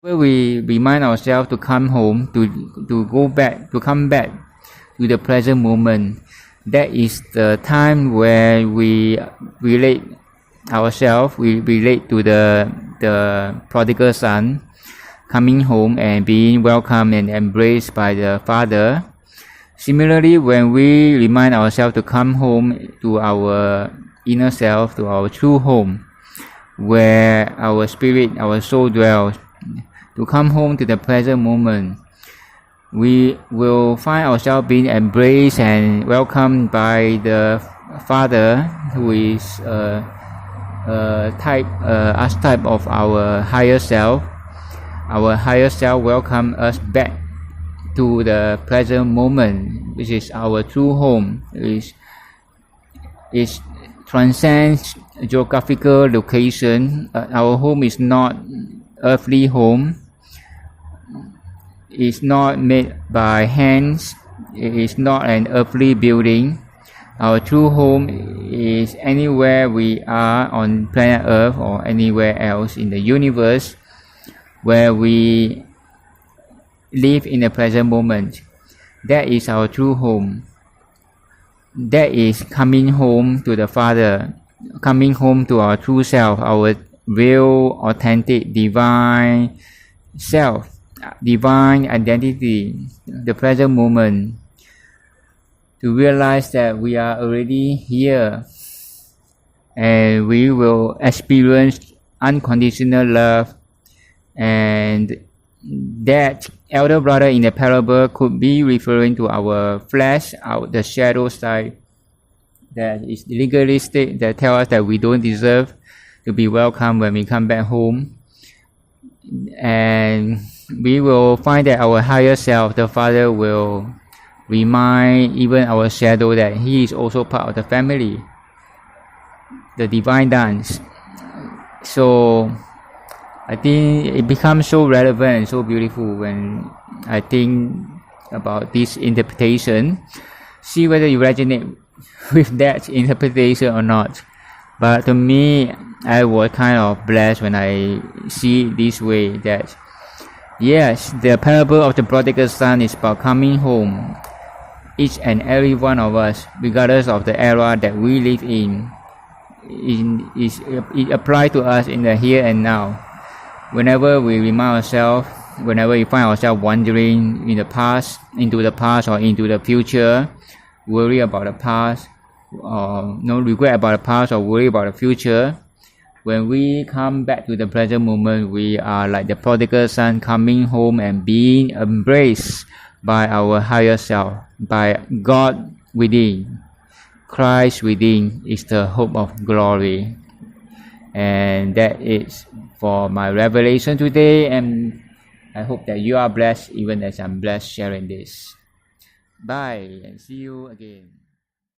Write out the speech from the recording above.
Where we remind ourselves to come home, to go back, to come back to the present moment. That is the time where we relate ourselves, we relate to the prodigal son coming home and being welcomed and embraced by the father. Similarly, when we remind ourselves to come home to our inner self, to our true home, where our spirit, our soul dwells, to come home to the present moment, we will find ourselves being embraced and welcomed by the Father, who is archetype of our higher self. Our higher self welcomes us back to the present moment, which is our true home. It transcends geographical location. Our home is not earthly home. It's not made by hands. It is not an earthly building. Our true home is anywhere we are on planet Earth or anywhere else in the universe, where we live in the present moment. That is our true home. That is coming home to the Father, coming home to our true self, our real, authentic, divine self, divine identity, the present moment, to realize that we are already here and we will experience unconditional love. And that elder brother in the parable could be referring to our flesh, the shadow side that is legalistic, that tells us that we don't deserve to be welcome when we come back home. And we will find that our higher self, the Father, will remind even our shadow that he is also part of the family, the divine dance. So I think it becomes so relevant and so beautiful when I think about this interpretation. See whether you resonate with that interpretation or not. But to me, I was kind of blessed when I see it this way, that yes, the parable of the prodigal son is about coming home. Each and every one of us, regardless of the era that we live in, it applies to us in the here and now. Whenever we remind ourselves, whenever we find ourselves wandering in the past, into the past or into the future, worry about the past, or no regret about the past or worry about the future, when we come back to the present moment, we are like the prodigal son coming home and being embraced by our higher self, by God within. Christ within is the hope of glory. And that is for my revelation today, and I hope that you are blessed even as I'm blessed sharing this. Bye and see you again.